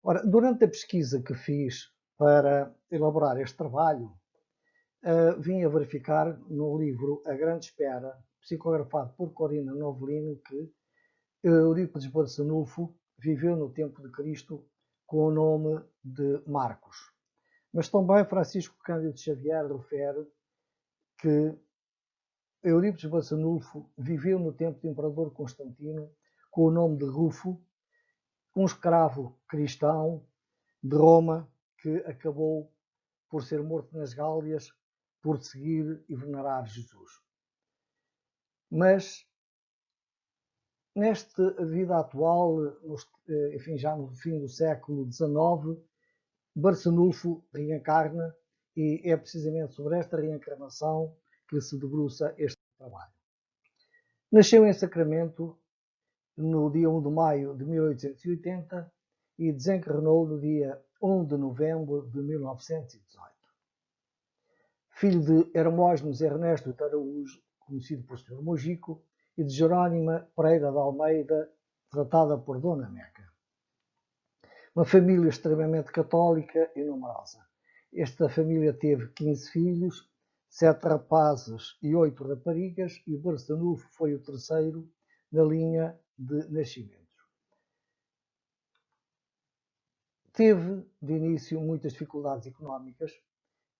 Ora, durante a pesquisa que fiz para elaborar este trabalho, vim a verificar no livro A Grande Espera, psicografado por Corina Novelino, que Eurípides Barçanufo viveu no tempo de Cristo com o nome de Marcos. Mas também Francisco Cândido Xavier refere que Eurípides Barçanufo viveu no tempo do Imperador Constantino com o nome de Rufo, um escravo cristão de Roma que acabou por ser morto nas Gálias por seguir e venerar Jesus. Mas nesta vida atual, enfim, já no fim do século XIX, Barçanufo reencarna e é precisamente sobre esta reencarnação que se debruça este trabalho. Nasceu em Sacramento no dia 1 de maio de 1880 e desencarnou no dia 1 de novembro de 1918. Filho de Hermógenes Ernesto de Araújo, conhecido por Sr. Mojico, e de Jerónima Pereira de Almeida, tratada por Dona Meca. Uma família extremamente católica e numerosa. Esta família teve 15 filhos, 7 rapazes e 8 raparigas, e o Barçanufo foi o terceiro na linha de nascimentos. Teve, de início, muitas dificuldades económicas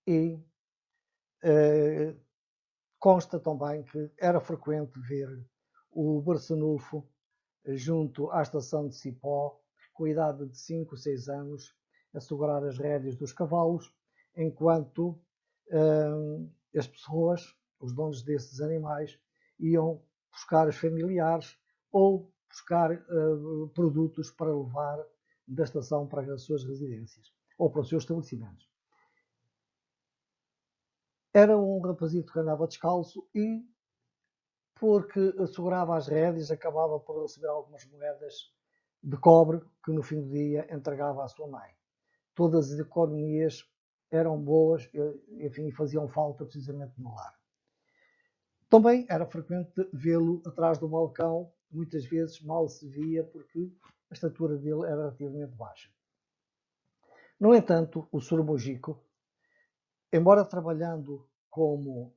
e consta também que era frequente ver o Barçanufo junto à estação de Cipó, com a idade de 5 ou 6 anos, a segurar as rédeas dos cavalos, enquanto as pessoas, os donos desses animais, iam buscar os familiares ou buscar produtos para levar da estação para as suas residências ou para os seus estabelecimentos. Era um rapazito que andava descalço e, porque assegurava as rédeas, acabava por receber algumas moedas de cobre que no fim do dia entregava à sua mãe. Todas as economias eram boas, enfim, faziam falta precisamente no lar. Também era frequente vê-lo atrás do balcão, muitas vezes mal se via porque a estatura dele era relativamente baixa. No entanto, o Sr. Mojico, embora trabalhando como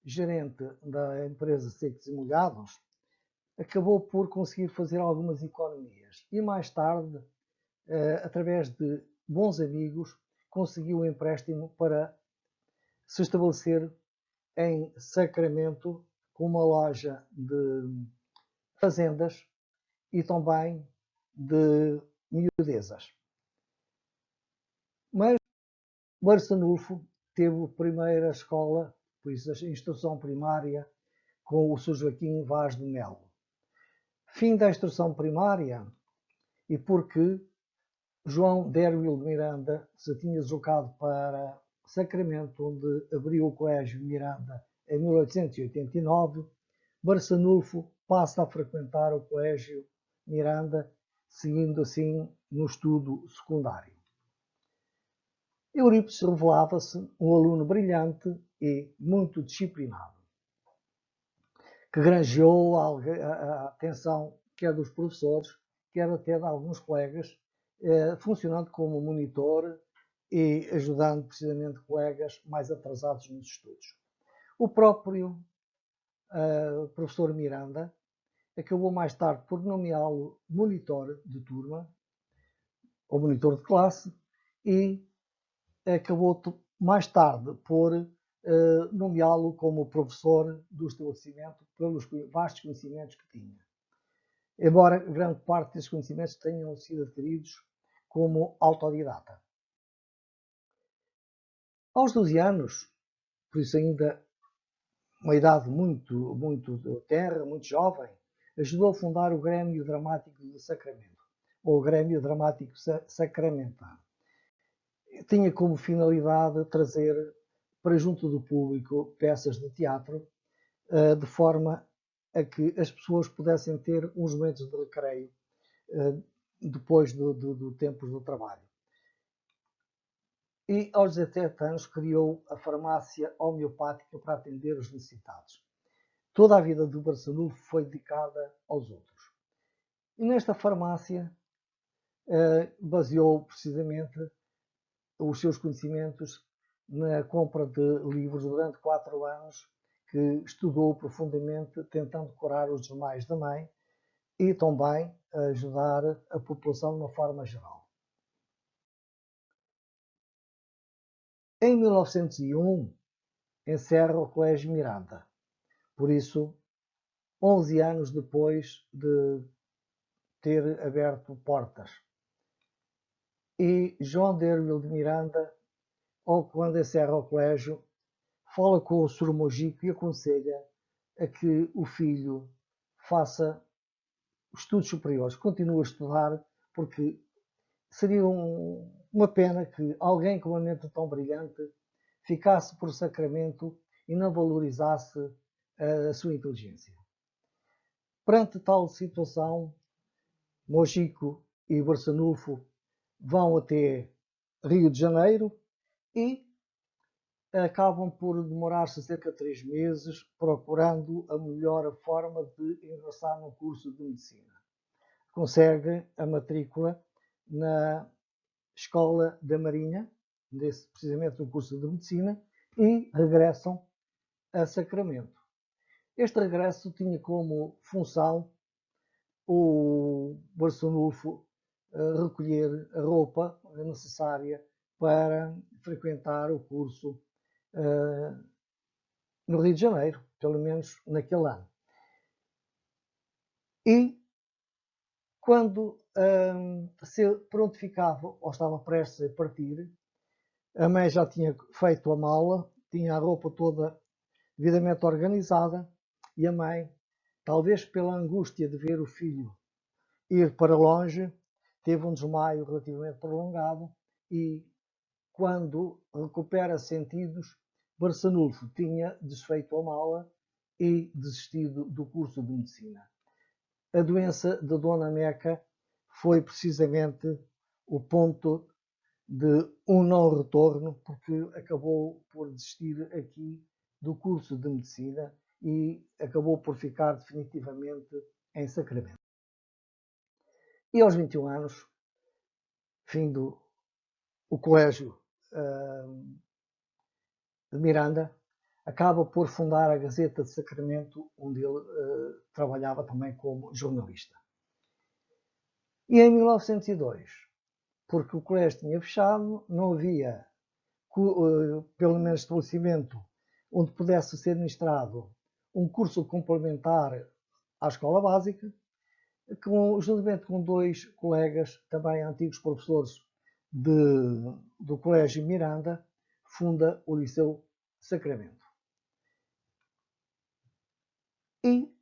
gerente da empresa Secos e Molhados, acabou por conseguir fazer algumas economias e mais tarde, através de bons amigos, conseguiu um empréstimo para se estabelecer em Sacramento com uma loja de fazendas e também de miudezas. Mas Barçanufo teve a primeira escola, por isso a instrução primária, com o Sr. Joaquim Vaz de Melo. Fim da instrução primária, e porque João Derwil Miranda se tinha deslocado para Sacramento, onde abriu o Colégio Miranda em 1889, Barçanufo passa a frequentar o Colégio Miranda, seguindo assim no estudo secundário. Eurípides revelava-se um aluno brilhante e muito disciplinado, que granjeou a atenção quer dos professores, quer até de alguns colegas, funcionando como monitor e ajudando precisamente colegas mais atrasados nos estudos. O próprio professor Miranda acabou mais tarde por nomeá-lo monitor de turma, ou monitor de classe, e acabou mais tarde por nomeá-lo como professor do estabelecimento pelos vastos conhecimentos que tinha. Embora grande parte desses conhecimentos tenham sido adquiridos como autodidata. Aos 12 anos, por isso ainda uma idade muito tenra, muito jovem, ajudou a fundar o Grêmio Dramático de Sacramento, ou Grêmio Dramático Sacramentano. Tinha como finalidade trazer para junto do público peças de teatro, de forma a que as pessoas pudessem ter uns momentos de recreio depois do tempo do trabalho. E aos 17 anos criou a farmácia homeopática para atender os necessitados. Toda a vida do Barçanufo foi dedicada aos outros. E nesta farmácia baseou precisamente os seus conhecimentos na compra de livros durante 4 anos, que estudou profundamente, tentando curar os desmaios da mãe e também ajudar a população de uma forma geral. Em 1901, encerra o Colégio Miranda. Por isso, 11 anos depois de ter aberto portas. E João de Hermílio de Miranda, quando encerra o colégio, fala com o Sr. Mojico e aconselha a que o filho faça estudos superiores, continue a estudar, porque seria uma pena que alguém com uma mente tão brilhante ficasse por Sacramento e não valorizasse a sua inteligência. Perante tal situação, Mojico e Barçanufo vão até Rio de Janeiro e acabam por demorar-se cerca de 3 meses procurando a melhor forma de ingressar no curso de medicina. Consegue a matrícula na Escola da Marinha, precisamente no curso de medicina, e regressam a Sacramento. Este regresso tinha como função o Barçanufo recolher a roupa necessária para frequentar o curso no Rio de Janeiro, pelo menos naquele ano. E quando se prontificava ou estava prestes a partir, a mãe já tinha feito a mala, tinha a roupa toda devidamente organizada e a mãe, talvez pela angústia de ver o filho ir para longe, teve um desmaio relativamente prolongado e, quando recupera sentidos, Barçanufo tinha desfeito a mala e desistido do curso de medicina. A doença da Dona Meca foi precisamente o ponto de um não retorno, porque acabou por desistir aqui do curso de medicina e acabou por ficar definitivamente em Sacramento. E aos 21 anos, findo o colégio de Miranda, acaba por fundar a Gazeta de Sacramento, onde ele trabalhava também como jornalista. E em 1902, porque o colégio tinha fechado, não havia, pelo menos, estabelecimento onde pudesse ser ministrado um curso complementar à escola básica, juntamente com 2 colegas, também antigos professores do Colégio Miranda, funda o Liceu Sacramento. E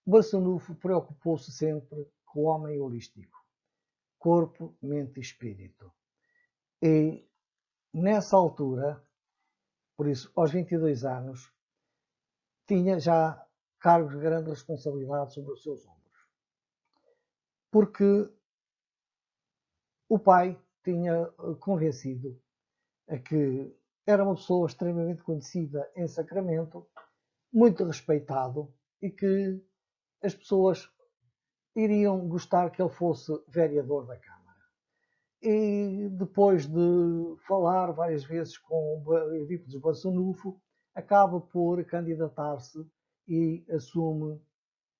Barçanufo preocupou-se sempre com o homem holístico, corpo, mente e espírito. E nessa altura, por isso aos 22 anos, tinha já cargos de grande responsabilidade sobre os seus ombros. Porque o pai tinha convencido a que era uma pessoa extremamente conhecida em Sacramento, muito respeitado e que as pessoas iriam gostar que ele fosse vereador da Câmara. E depois de falar várias vezes com o Eurípides Barçanufo, acaba por candidatar-se e assume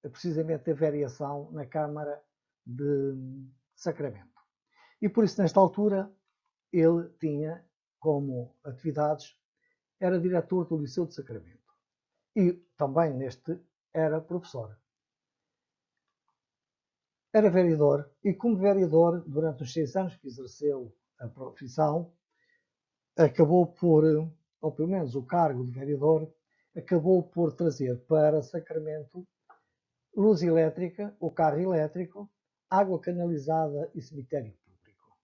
precisamente a vereação na Câmara de Sacramento. E por isso, nesta altura, ele tinha como atividades, era diretor do Liceu de Sacramento. E também neste era professor. Era vereador e, como vereador, durante os 6 anos que exerceu a profissão, acabou por, ou pelo menos o cargo de vereador, acabou por trazer para Sacramento luz elétrica, o carro elétrico, água canalizada e cemitério público.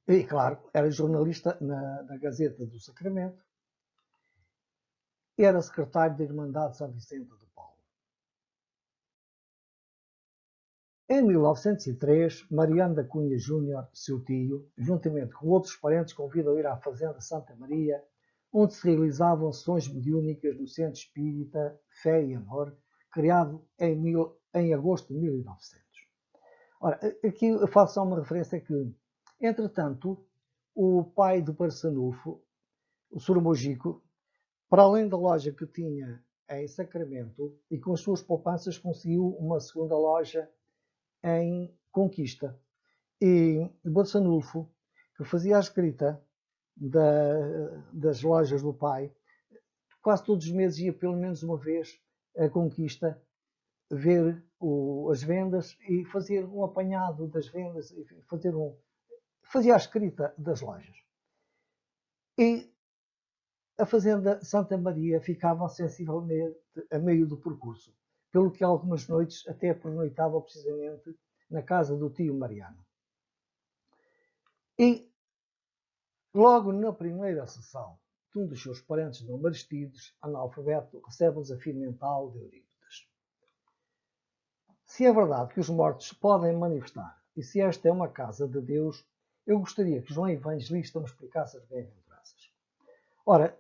E, claro, era jornalista na Gazeta do Sacramento, era secretário da Irmandade de São Vicente de Paulo. Em 1903, Mariano da Cunha Júnior, seu tio, juntamente com outros parentes, convidam a ir à Fazenda Santa Maria, onde se realizavam sessões mediúnicas no Centro Espírita Fé e Amor, criado em agosto de 1900. Ora, aqui eu faço só uma referência que, entretanto, o pai do Barçanufo, o Sr. Mojico, para além da loja que tinha em Sacramento e com as suas poupanças conseguiu uma segunda loja em Conquista. E o Barçanufo, que fazia a escrita das lojas do pai, quase todos os meses ia pelo menos uma vez a Conquista ver as vendas e fazer um apanhado das vendas, fazia a escrita das lojas. E a fazenda Santa Maria ficava sensivelmente a meio do percurso, pelo que algumas noites até pernoitava precisamente na casa do tio Mariano. E logo na primeira sessão de um dos seus parentes não Aristides, analfabeto, recebe o desafio mental de Eurípides. Se é verdade que os mortos se podem manifestar, e se esta é uma casa de Deus, eu gostaria que João Evangelista me explicasse as bem-aventuranças. Ora,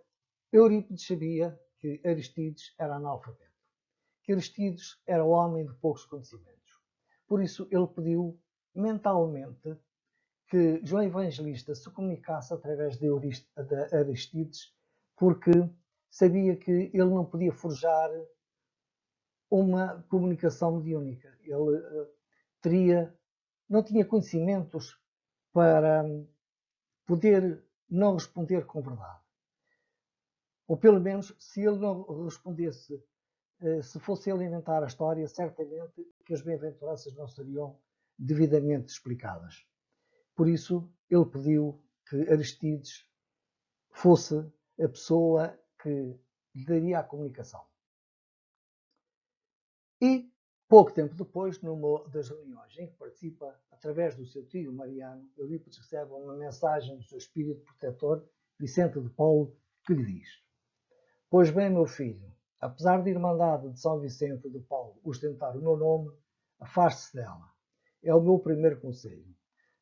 Eurípides sabia que Aristides era analfabeto, que Aristides era homem de poucos conhecimentos. Por isso, ele pediu mentalmente que João Evangelista se comunicasse através de Aristides, porque sabia que ele não podia forjar uma comunicação mediúnica. Ele não tinha conhecimentos para poder não responder com verdade. Ou pelo menos, se ele não respondesse, se fosse ele inventar a história, certamente que as bem-aventuranças não seriam devidamente explicadas. Por isso, ele pediu que Aristides fosse a pessoa que lhe daria a comunicação. E, pouco tempo depois, numa das reuniões em que participa, através do seu tio Mariano, Eurípides recebe uma mensagem do seu espírito protetor, Vicente de Paulo, que lhe diz: Pois bem, meu filho, apesar de Irmandade de São Vicente de Paulo ostentar o meu nome, afaste-se dela. É o meu primeiro conselho.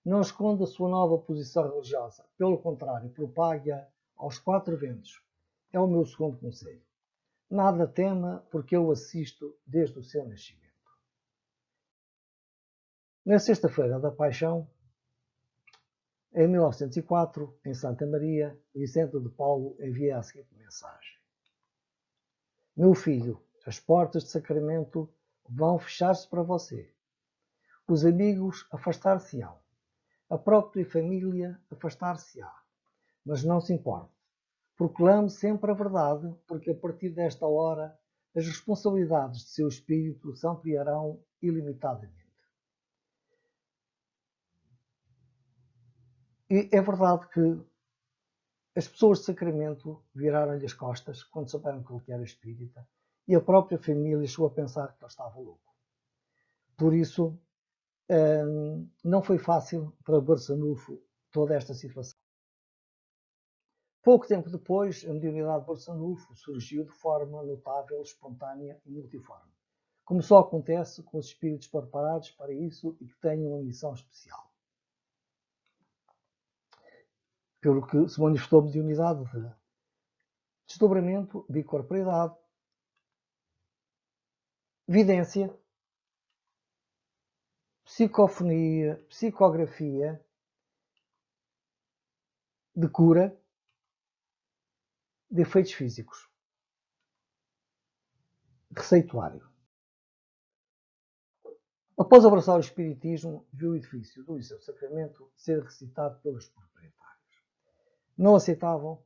Não esconda a sua nova posição religiosa. Pelo contrário, propague-a aos quatro ventos. É o meu segundo conselho. Nada tema, porque eu assisto desde o seu nascimento. Na sexta-feira da Paixão, em 1904, em Santa Maria, Vicente de Paulo envia a seguinte mensagem: Meu filho, as portas de Sacramento vão fechar-se para você. Os amigos afastar-se-ão. A própria família afastar-se-á. Mas não se importe. Proclame sempre a verdade, porque a partir desta hora as responsabilidades de seu espírito se ampliarão ilimitadamente. E é verdade que as pessoas de Sacramento viraram-lhe as costas quando souberam que ele era espírita e a própria família chegou a pensar que ele estava louco. Por isso, não foi fácil para Barçanufo toda esta situação. Pouco tempo depois, a mediunidade de Barçanufo surgiu de forma notável, espontânea e multiforme, como só acontece com os espíritos preparados para isso e que têm uma missão especial. Pelo que se manifestou a mediunidade de desdobramento, bicorporidade, vidência, psicofonia, psicografia, de cura, de efeitos físicos, receituário. Após abraçar o espiritismo, viu o edifício do Liceu Sacramento ser recitado pelos proprietários. Não aceitavam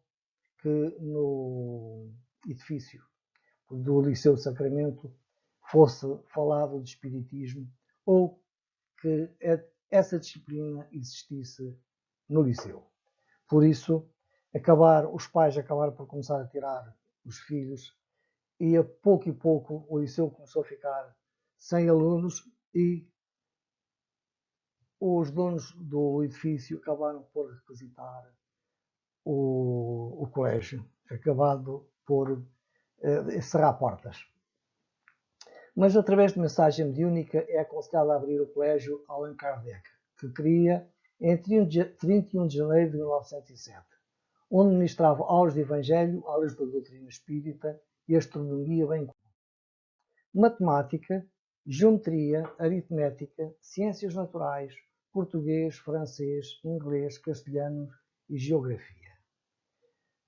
que no edifício do Liceu Sacramento fosse falado de espiritismo ou que essa disciplina existisse no liceu. Por isso, os pais acabaram por começar a tirar os filhos e a pouco o liceu começou a ficar sem alunos e os donos do edifício acabaram por requisitar o colégio, acabado por encerrar portas. Mas através de mensagem mediúnica é aconselhado a abrir o colégio Allan Kardec, que cria em 31 de janeiro de 1907, onde ministrava aulas de Evangelho, aulas da doutrina espírita e astronomia bem como matemática, geometria, aritmética, ciências naturais, português, francês, inglês, castelhano e geografia.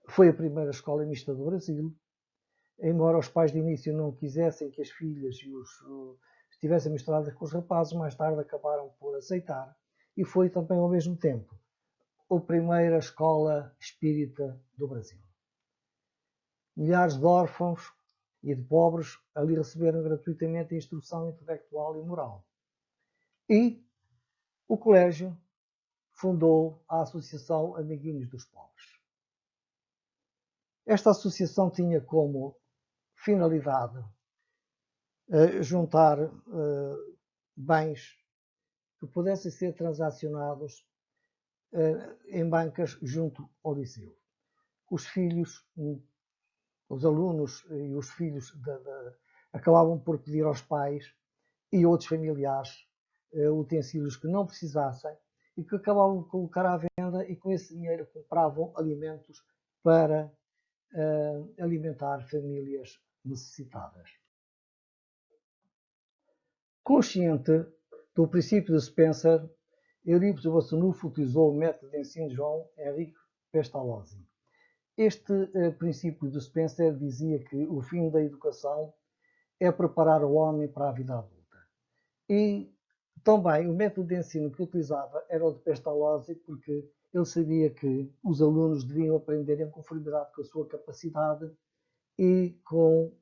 Foi a primeira escola mista do Brasil. Embora os pais de início não quisessem que as filhas estivessem misturadas com os rapazes, mais tarde acabaram por aceitar. E foi também, ao mesmo tempo, a primeira escola espírita do Brasil. Milhares de órfãos e de pobres ali receberam gratuitamente a instrução intelectual e moral. E o colégio fundou a Associação Amiguinhos dos Pobres. Esta associação tinha como finalidade juntar bens que pudessem ser transacionados em bancas junto ao liceu. Os filhos, os alunos e os filhos acabavam por pedir aos pais e outros familiares utensílios que não precisassem e que acabavam de colocar à venda, e com esse dinheiro compravam alimentos para alimentar famílias necessitadas. Consciente do princípio de Spencer, Eurípides Barçanufo utilizou o método de ensino de João Henrique Pestalozzi. Este princípio de Spencer dizia que o fim da educação é preparar o homem para a vida adulta. E também o método de ensino que utilizava era o de Pestalozzi, porque ele sabia que os alunos deviam aprender em conformidade com a sua capacidade e com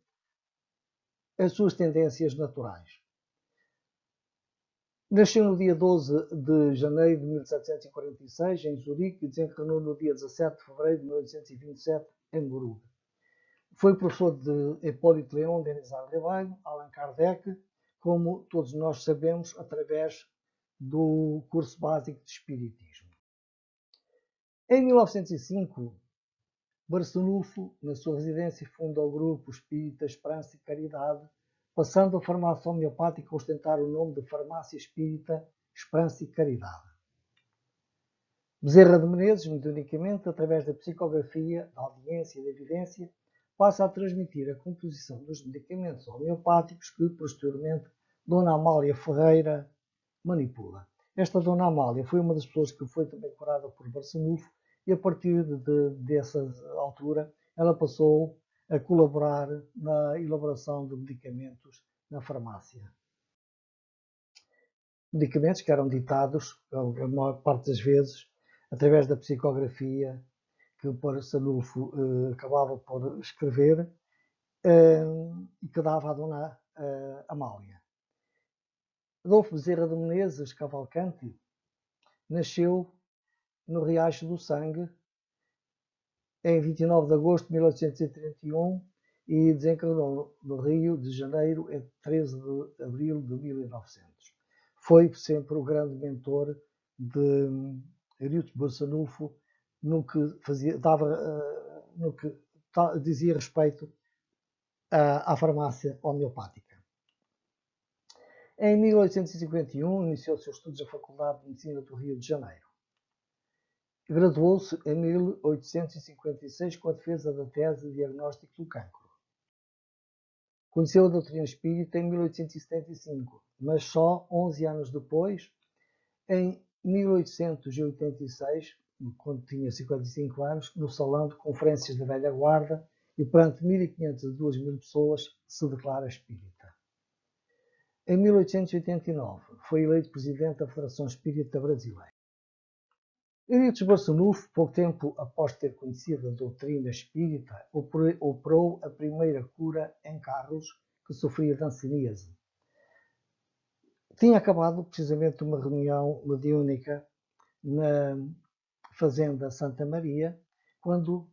as suas tendências naturais. Nasceu no dia 12 de janeiro de 1746, em Zurique, e desencarnou no dia 17 de fevereiro de 1827, em Moruga. Foi professor de Hipólito Leão, Denis Ribeiro, Allan Kardec, como todos nós sabemos, através do curso básico de Espiritismo. Em 1905, Barçanufo, na sua residência, funda o grupo Espírita Esperança e Caridade, passando a farmácia homeopática a ostentar o nome de Farmácia Espírita Esperança e Caridade. Bezerra de Menezes, mediunicamente, através da psicografia, da audiência e da evidência, passa a transmitir a composição dos medicamentos homeopáticos que, posteriormente, Dona Amália Ferreira manipula. Esta Dona Amália foi uma das pessoas que foi também curada por Barçanufo, e a partir dessa altura ela passou a colaborar na elaboração de medicamentos na farmácia. Medicamentos que eram ditados, a maior parte das vezes, através da psicografia que o Barçanufo acabava por escrever e que dava à Dona Amália. Adolfo Bezerra de Menezes Cavalcanti nasceu no Riacho do Sangue em 29 de agosto de 1831 e desencarnou no Rio de Janeiro em 13 de abril de 1900. Foi sempre o grande mentor de Eurípides Barçanufo no que dizia respeito à farmácia homeopática. Em 1851 iniciou seus estudos na Faculdade de Medicina do Rio de Janeiro. Graduou-se em 1856 com a defesa da tese de diagnóstico do cancro. Conheceu a doutrina espírita em 1875, mas só 11 anos depois, em 1886, quando tinha 55 anos, no Salão de Conferências da Velha Guarda e perante 1.500 a 2.000 pessoas, se declara espírita. Em 1889, foi eleito presidente da Federação Espírita Brasileira. Eurípides Barçanufo, pouco tempo após ter conhecido a doutrina espírita, operou a primeira cura em Carlos, que sofria de hanseníase. Tinha acabado precisamente uma reunião mediúnica na Fazenda Santa Maria, quando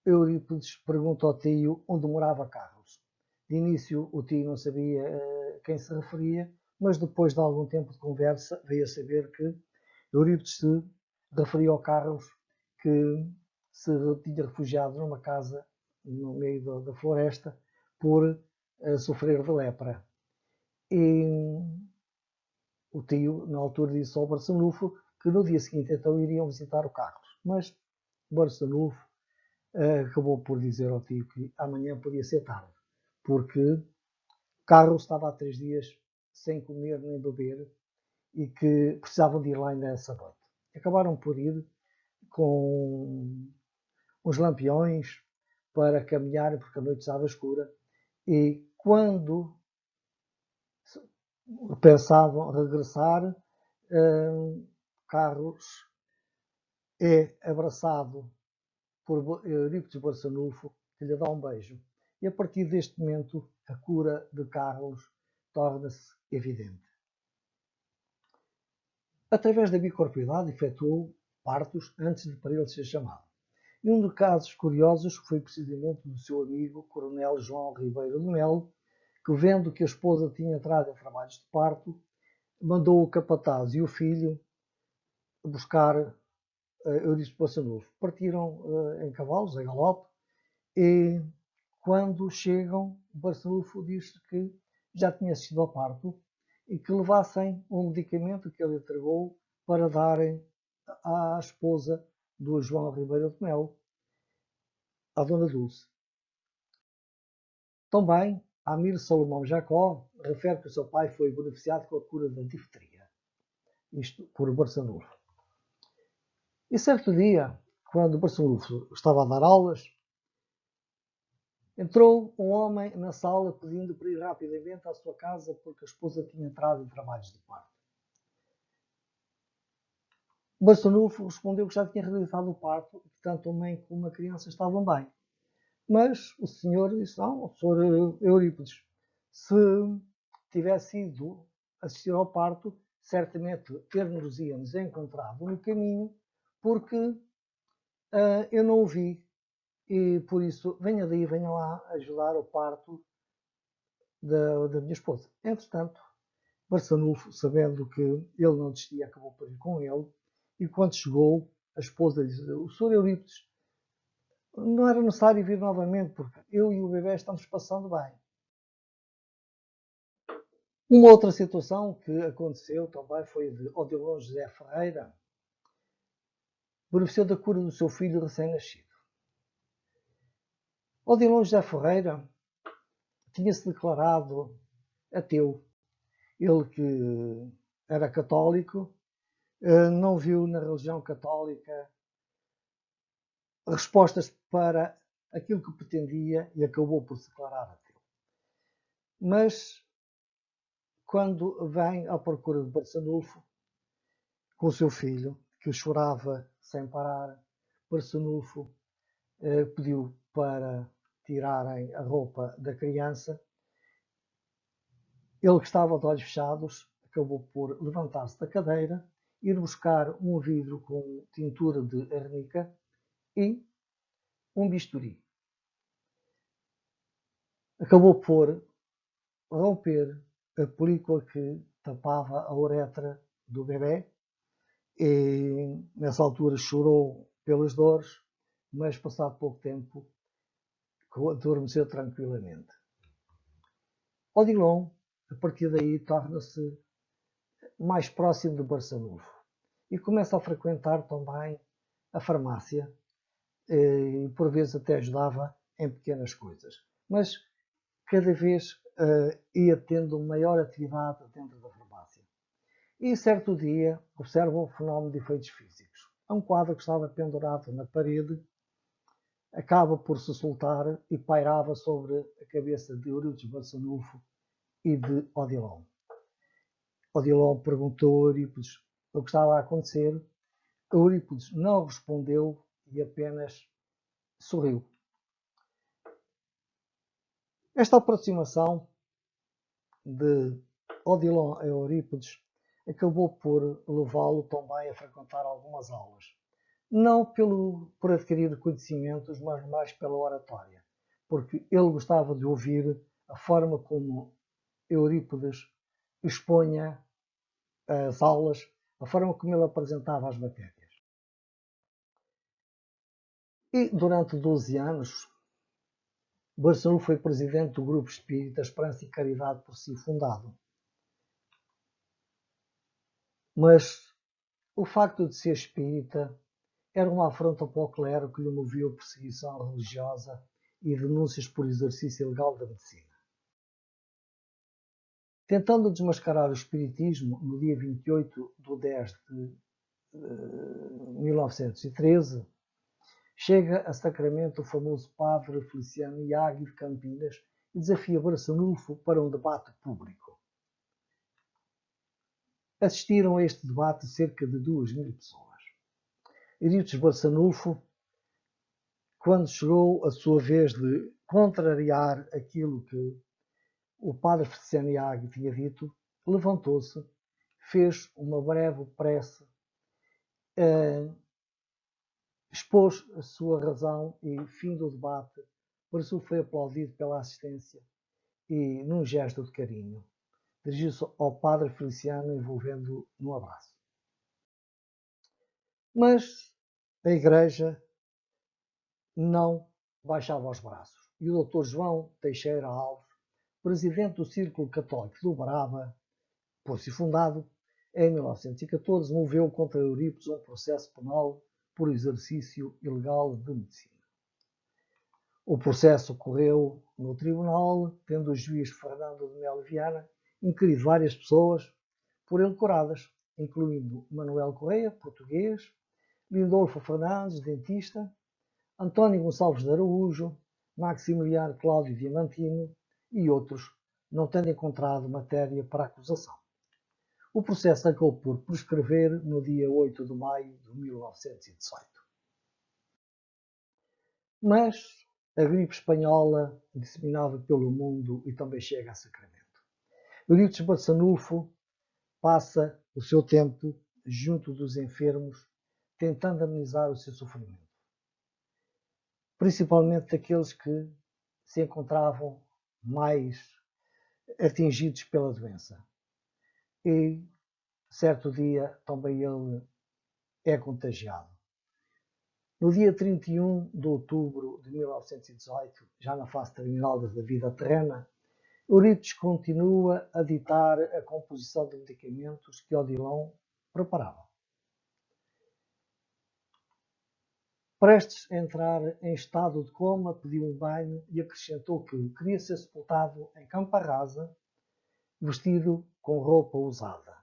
Eurípides pergunta ao tio onde morava Carlos. De início o tio não sabia a quem se referia, mas depois de algum tempo de conversa veio a saber que Eurípides se referia ao Carlos, que se tinha refugiado numa casa no meio da floresta por sofrer de lepra. E o tio, na altura, disse ao Barçanufo que no dia seguinte então iriam visitar o Carlos. Mas Barçanufo acabou por dizer ao tio que amanhã podia ser tarde, porque Carlos estava há 3 dias sem comer nem beber e que precisavam de ir lá ainda essa noite. Acabaram por ir com uns lampiões para caminhar, porque a noite estava escura, e quando pensavam regressar, Carlos é abraçado por Eurípides Barçanufo, que lhe dá um beijo. E a partir deste momento, a cura de Carlos torna-se evidente. Através da bicorporidade, efetuou partos antes de para ele ser chamado. E um dos casos curiosos foi precisamente do seu amigo, Coronel João Ribeiro de Melo, que, vendo que a esposa tinha entrado em trabalhos de parto, mandou o capataz e o filho buscar Eurípides Barçanufo. Partiram em cavalos, a galope, e quando chegam, Barçanufo disse que já tinha assistido ao parto e que levassem um medicamento que ele entregou para darem à esposa do João Ribeiro de Melo, à Dona Dulce. Também, Amir Salomão Jacó refere que o seu pai foi beneficiado com a cura da difteria, isto por Barçanufo. E certo dia, quando Barçanufo estava a dar aulas, entrou um homem na sala pedindo para ir rapidamente à sua casa porque a esposa tinha entrado em trabalhos de parto. Barçanufo respondeu que já tinha realizado o parto e que tanto a mãe como a criança estavam bem. Mas o senhor disse, não, o senhor Eurípides, se tivesse ido assistir ao parto, certamente ter-nos-íamos encontrado no caminho, porque eu não o vi. E por isso, venha daí, venha lá ajudar o parto da minha esposa. Entretanto, Barçanufo, sabendo que ele não desistia, acabou por ir com ele, e quando chegou, a esposa disse, o senhor Eurípides, não era necessário vir novamente, porque eu e o bebê estamos passando bem. Uma outra situação que aconteceu também foi de Odilon José Ferreira, beneficiou da cura do seu filho recém-nascido. Odilon José Ferreira tinha-se declarado ateu. Ele que era católico, não viu na religião católica respostas para aquilo que pretendia e acabou por se declarar ateu. Mas, quando vem à procura de Barçanufo, com o seu filho, que chorava sem parar, Barçanufo pediu para tirarem a roupa da criança. Ele, que estava de olhos fechados, acabou por levantar-se da cadeira, ir buscar um vidro com tintura de arnica e um bisturi. Acabou por romper a película que tapava a uretra do bebê e nessa altura chorou pelas dores, mas passado pouco tempo adormeceu tranquilamente. Odilon, a partir daí, torna-se mais próximo de Barçanufo e começa a frequentar também a farmácia e por vezes até ajudava em pequenas coisas. Mas cada vez ia tendo maior atividade dentro da farmácia. E certo dia observa um fenómeno de efeitos físicos. É um quadro que estava pendurado na parede, acaba por se soltar e pairava sobre a cabeça de Eurípides Barçanufo e de Odilon. Odilon perguntou a Eurípides o que estava a acontecer. Eurípides não respondeu e apenas sorriu. Esta aproximação de Odilon a Eurípides acabou por levá-lo também a frequentar algumas aulas. Não por adquirir conhecimentos, mas mais pela oratória, porque ele gostava de ouvir a forma como Eurípides expunha as aulas, a forma como ele apresentava as matérias. E durante 12 anos, Barçanufo foi presidente do Grupo Espírita Esperança e Caridade por si fundado. Mas o facto de ser espírita era uma afronta para o clero que lhe movia a perseguição religiosa e denúncias por exercício ilegal da medicina. Tentando desmascarar o espiritismo, no dia 28/10/1913, chega a Sacramento o famoso padre Feliciano Iagui de Campinas e desafia Barçanufo para um debate público. Assistiram a este debate cerca de 2.000 pessoas. Eurípides Barçanufo, quando chegou a sua vez de contrariar aquilo que o padre Feliciano Iagui tinha dito, levantou-se, fez uma breve prece, expôs a sua razão e, fim do debate, Barçanufo foi aplaudido pela assistência e, num gesto de carinho, dirigiu-se ao padre Feliciano envolvendo-o num abraço. Mas a Igreja não baixava os braços e o Dr. João Teixeira Alves, presidente do Círculo Católico do Brava, por si fundado em 1914, moveu contra Eurípides um processo penal por exercício ilegal de medicina. O processo ocorreu no tribunal, tendo o juiz Fernando de Melo Viana inquirido várias pessoas por ele curadas, incluindo Manuel Correia, português, Lindolfo Fernandes, dentista, António Gonçalves de Araújo, Maximiliano Cláudio Diamantino e outros, não tendo encontrado matéria para acusação. O processo acabou por prescrever no dia 8 de maio de 1918. Mas a gripe espanhola disseminava pelo mundo e também chega a Sacramento. Eurípides Barçanufo passa o seu tempo junto dos enfermos, tentando amenizar o seu sofrimento, principalmente daqueles que se encontravam mais atingidos pela doença. E certo dia também ele é contagiado. No dia 31 de outubro de 1918, já na fase terminal da vida terrena, Eurípides continua a ditar a composição de medicamentos que Odilon preparava. Prestes a entrar em estado de coma, pediu um banho e acrescentou que queria ser sepultado em campa rasa, vestido com roupa usada.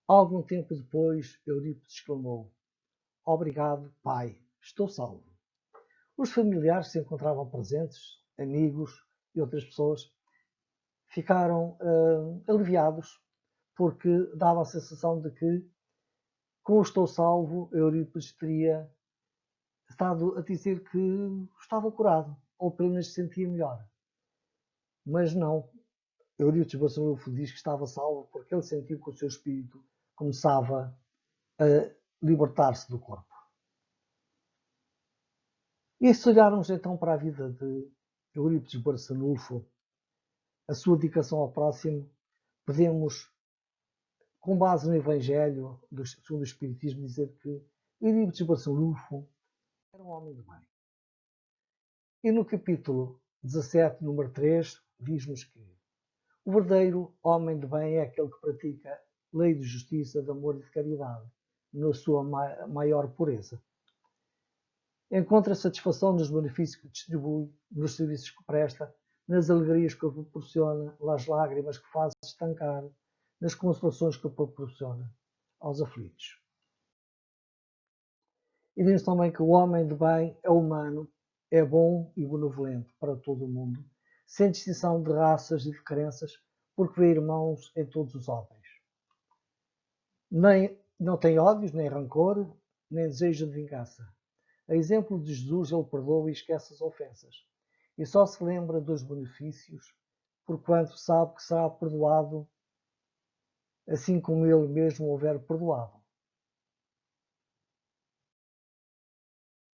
Algum tempo depois, Eurípides exclamou: "Obrigado, pai, estou salvo." Os familiares que se encontravam presentes, amigos e outras pessoas, ficaram aliviados, porque dava a sensação de que, com o "estou salvo", Eurípides teria estado a dizer que estava curado, ou pelo menos se sentia melhor. Mas não. Eurípides Barçanufo diz que estava salvo porque ele sentiu que o seu espírito começava a libertar-se do corpo. E se olharmos então para a vida de Eurípides Barçanufo, a sua dedicação ao próximo, podemos, com base no Evangelho segundo o Espiritismo, dizer que Eurípides Barçanufo era um homem de bem. E no capítulo 17, número 3, diz-nos que o verdadeiro homem de bem é aquele que pratica lei de justiça, de amor e de caridade, na sua maior pureza. Encontra satisfação nos benefícios que distribui, nos serviços que presta, nas alegrias que proporciona, nas lágrimas que faz estancar, nas consolações que proporciona aos aflitos. E diz também que o homem de bem é humano, é bom e benevolente para todo o mundo, sem distinção de raças e de crenças, porque vê irmãos em todos os homens. Não tem ódios, nem rancor, nem desejo de vingança. A exemplo de Jesus, ele perdoa e esquece as ofensas. E só se lembra dos benefícios, porquanto sabe que será perdoado, assim como ele mesmo houver perdoado.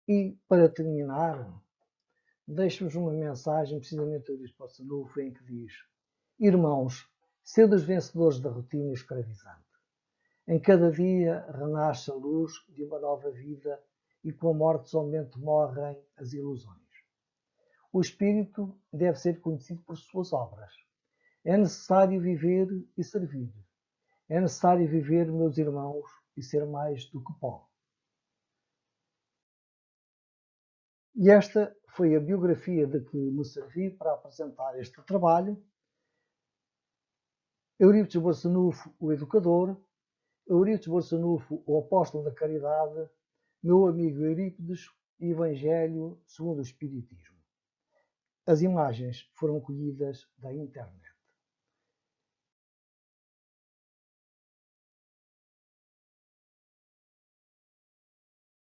E, para terminar, deixo-vos uma mensagem, precisamente do Bispo Barçanufo, em que diz: "Irmãos, sede os vencedores da rotina escravizante. Em cada dia renasce a luz de uma nova vida e com a morte somente morrem as ilusões. O espírito deve ser conhecido por suas obras. É necessário viver e servir. É necessário viver, meus irmãos, e ser mais do que pó." E esta foi a biografia de que me servi para apresentar este trabalho, Eurípides Barçanufo, o educador, Eurípides Barçanufo, o apóstolo da caridade, meu amigo Eurípides, Evangelho segundo o Espiritismo. As imagens foram colhidas da internet.